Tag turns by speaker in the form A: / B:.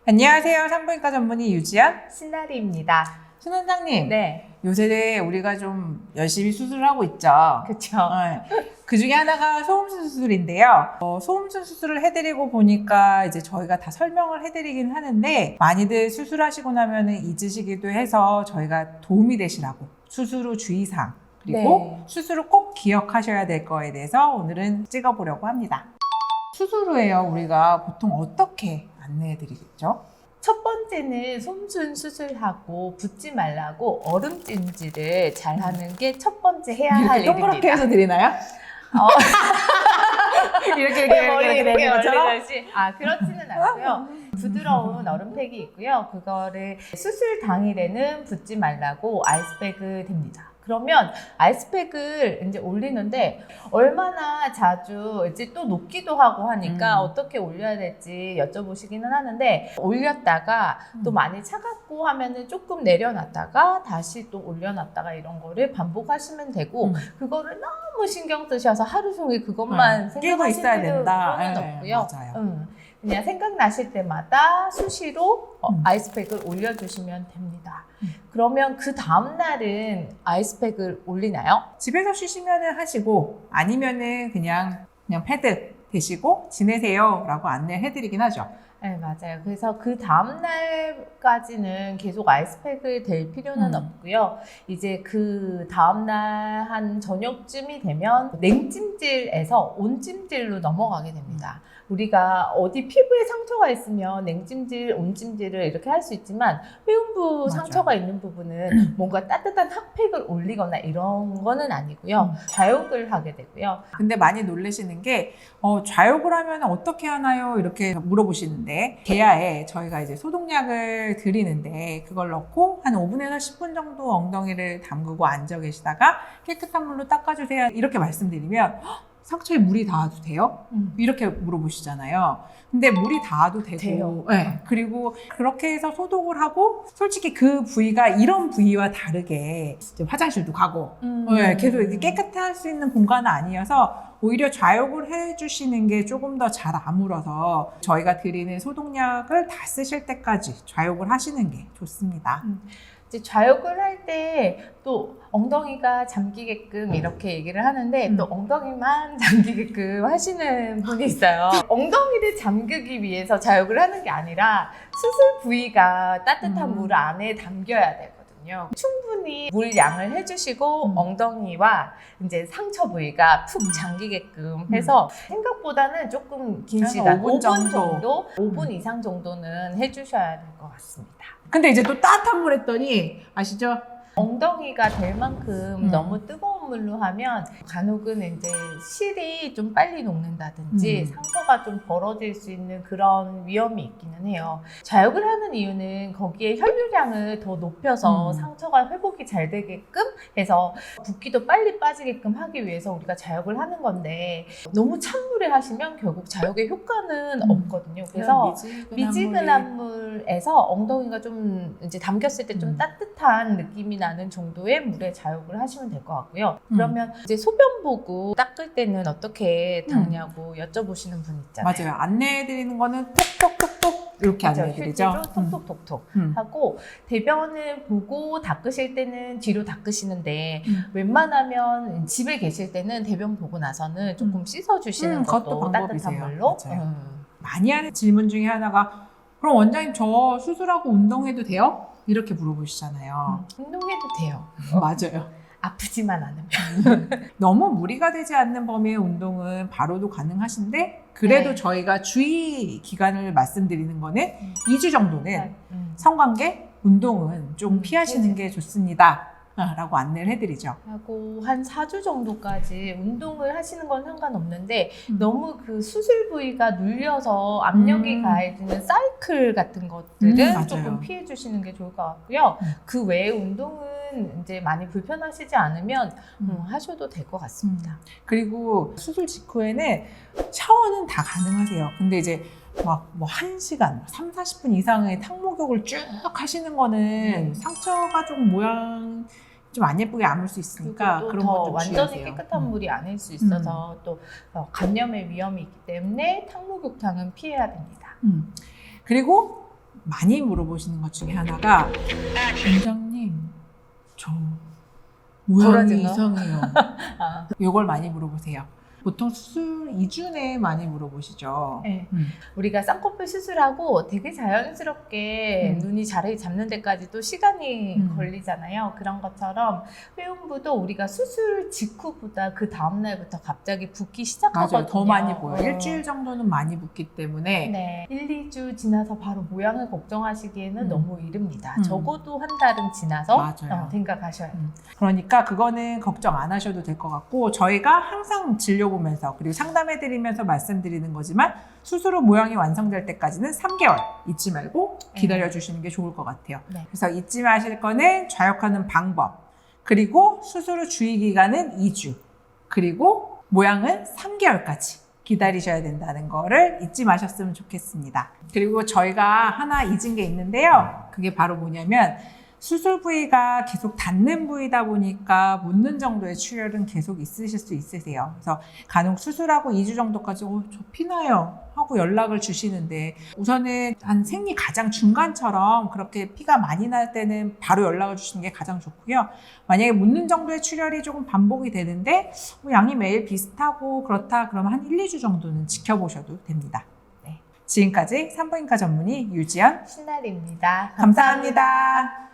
A: 안녕하세요. 산부인과 전문의 유지연
B: 신나리입니다.
A: 신 원장님.
B: 네,
A: 요새 우리가 좀 열심히 수술을 하고 있죠.
B: 그렇죠.
A: 그 중에 하나가 소음순 수술인데요. 소음순 수술을 해드리고 보니까 이제 저희가 다 설명을 해드리긴 하는데 많이들 수술하시고 나면 잊으시기도 해서 저희가 도움이 되시라고 수술 후 주의사항 그리고
B: 네.
A: 수술을 꼭 기억하셔야 될 거에 대해서 오늘은 찍어보려고 합니다. 수술 후에요. 우리가 보통 어떻게 안내해드리겠죠?
B: 첫 번째는 솜순 수술하고 붓지 말라고 얼음찜질을 잘 하는 게 첫 번째 해야 할
A: 이렇게 동그랗게
B: 일입니다.
A: 해서 드리나요?
B: 이렇게
A: 되는 것처럼?
B: 그렇지는 않고요. 부드러운 얼음팩이 있고요. 그거를 수술 당일에는 붓지 말라고 아이스팩을 댑니다. 그러면 아이스팩을 이제 올리는데 얼마나 자주 이제 또 녹기도 하고 하니까 어떻게 올려야 될지 여쭤보시기는 하는데 올렸다가 또 많이 차갑고 하면은 조금 내려놨다가 다시 또 올려놨다가 이런 거를 반복하시면 되고 그거를 너무 신경 쓰셔서 하루 종일 그것만
A: 끼고 있어야 된다.
B: 생각하실 필요는 없고요.
A: 맞아요.
B: 그냥 생각나실 때마다 수시로 아이스팩을 올려주시면 됩니다. 그러면 그 다음날은 아이스팩을 올리나요?
A: 집에서 쉬시면은 하시고 아니면은 그냥 패드 대시고 지내세요 라고 안내를 해드리긴 하죠.
B: 네, 맞아요. 그래서 그 다음날까지는 계속 아이스팩을 댈 필요는 없고요. 이제 그 다음날 한 저녁쯤이 되면 냉찜질에서 온찜질로 넘어가게 됩니다. 우리가 어디 피부에 상처가 있으면 냉찜질, 온찜질을 이렇게 할 수 있지만 회음부
A: 맞아요.
B: 상처가 있는 부분은 뭔가 따뜻한 핫팩을 올리거나 이런 거는 아니고요. 좌욕을 하게 되고요.
A: 근데 많이 놀라시는 게 좌욕을 하면 어떻게 하나요? 이렇게 물어보시는데 개야에 저희가 이제 소독약을 드리는데 그걸 넣고 한 5분에서 10분 정도 엉덩이를 담그고 앉아 계시다가 깨끗한 물로 닦아주세요. 이렇게 말씀드리면 상처에 물이 닿아도 돼요? 이렇게 물어보시잖아요. 근데 물이 닿아도 되고,
B: 돼요.
A: 네. 그리고 그렇게 해서 소독을 하고, 솔직히 그 부위가 이런 부위와 다르게 이제 화장실도 가고, 네. 계속 이렇게 깨끗해 할 수 있는 공간은 아니어서 오히려 좌욕을 해주시는 게 조금 더 잘 아물어서 저희가 드리는 소독약을 다 쓰실 때까지 좌욕을 하시는 게 좋습니다.
B: 이제 좌욕을 할 때 또 엉덩이가 잠기게끔 이렇게 얘기를 하는데 또 엉덩이만 잠기게끔 하시는 분이 있어요. 엉덩이를 잠그기 위해서 좌욕을 하는 게 아니라 수술 부위가 따뜻한 물 안에 담겨야 되거든요. 충분히 물 양을 해주시고 엉덩이와 이제 상처 부위가 푹 잠기게끔 해서 생각보다는 조금 긴 시간,
A: 5분
B: 5분 정도, 5분 이상 정도는 해주셔야 될 것 같습니다.
A: 근데 이제 또 따뜻한 물 했더니 아시죠?
B: 엉덩이가 될 만큼 너무 뜨거운 물로 하면 간혹은 이제 실이 좀 빨리 녹는다든지 상처가 좀 벌어질 수 있는 그런 위험이 있기는 해요. 좌욕을 하는 이유는 거기에 혈류량을 더 높여서 상처가 회복이 잘 되게끔 해서 붓기도 빨리 빠지게끔 하기 위해서 우리가 좌욕을 하는 건데 너무 찬물에 하시면 결국 좌욕의 효과는 없거든요. 그래서 미지근한 물에서 엉덩이가 좀 이제 담겼을 때 좀 따뜻한 느낌이 나는 정도의 물에 좌욕을 하시면 될 것 같고요. 그러면 이제 소변 보고 닦을 때는 어떻게 닦냐고 여쭤보시는 분 있잖아요.
A: 맞아요. 안내해드리는 거는 톡톡톡톡 이렇게 안내해드리죠.
B: 휴지로 톡톡톡톡 하고 대변을 보고 닦으실 때는 뒤로 닦으시는데 웬만하면 집에 계실 때는 대변 보고 나서는 조금 씻어주시는 것도 따뜻한 물로.
A: 많이 하는 질문 중에 하나가 그럼 원장님 저 수술하고 운동해도 돼요? 이렇게 물어보시잖아요.
B: 운동해도 돼요.
A: 맞아요.
B: 아프지만 않으면.
A: 너무 무리가 되지 않는 범위의 운동은 바로도 가능하신데 그래도
B: 네.
A: 저희가 주의 기간을 말씀드리는 거는 2주 정도는 성관계 운동은 좀 피하시는 게 좋습니다. 라고 안내를 해드리죠.
B: 하고 한 4주 정도까지 운동을 하시는 건 상관없는데 너무 그 수술 부위가 눌려서 압력이 가해지는 사이클 같은 것들은 조금 피해 주시는 게 좋을 것 같고요. 그 외에 운동은 이제 많이 불편하시지 않으면 하셔도 될 것 같습니다.
A: 그리고 수술 직후에는 샤워는 다 가능하세요. 근데 이제 막 뭐 1시간, 3, 40분 이상의 탕목욕을 쭉 하시는 거는 상처가 좀 모양 좀 안 예쁘게 아물 수 있으니까
B: 또
A: 그런
B: 더
A: 것좀
B: 완전히
A: 주의하세요.
B: 깨끗한 물이 아닐 수 있어서 또 감염의 위험이 있기 때문에 탕목욕탕은 피해야 됩니다.
A: 그리고 많이 물어보시는 것 중에 하나가 원장님 저 모양이
B: 벌어진 거?
A: 이상해요.
B: 아,
A: 이걸 많이 물어보세요. 보통 수술 2주 내에 많이 물어보시죠.
B: 네. 우리가 쌍꺼풀 수술하고 되게 자연스럽게
A: 음.
B: 눈이 자리 잡는 데까지도 시간이
A: 음.
B: 걸리잖아요. 그런 것처럼 회음부도 우리가 수술 직후보다 그 다음날부터 갑자기 붓기 시작하거든요.
A: 맞아요. 더 많이 보여요.
B: 어.
A: 일주일 정도는 많이 붓기 때문에
B: 네. 1, 2주 지나서 바로 모양을 걱정하시기에는
A: 음.
B: 너무 이릅니다.
A: 음.
B: 적어도 한 달은 지나서
A: 맞아요.
B: 생각하셔야 돼요.
A: 그러니까 그거는 걱정 안 하셔도 될 것 같고 저희가 항상 진료 보면서 그리고 상담해드리면서 말씀드리는 거지만 수술 후 모양이 완성될 때까지는 3개월 잊지 말고 기다려주시는 게 좋을 것 같아요.
B: 네.
A: 그래서 잊지 마실 거는 좌욕하는 방법, 그리고 수술 후 주의 기간은 2주, 그리고 모양은 3개월까지 기다리셔야 된다는 거를 잊지 마셨으면 좋겠습니다. 그리고 저희가 하나 잊은 게 있는데요. 그게 바로 뭐냐면 수술 부위가 계속 닿는 부위다 보니까 묻는 정도의 출혈은 계속 있으실 수 있으세요. 그래서 간혹 수술하고 2주 정도까지 저 피나요 하고 연락을 주시는데 우선은 한 생리 가장 중간처럼 그렇게 피가 많이 날 때는 바로 연락을 주시는 게 가장 좋고요. 만약에 묻는 정도의 출혈이 조금 반복이 되는데 양이 매일 비슷하고 그렇다 그러면 한 1, 2주 정도는 지켜보셔도 됩니다.
B: 네.
A: 지금까지 산부인과 전문의 유지연
B: 신날입니다.
A: 감사합니다.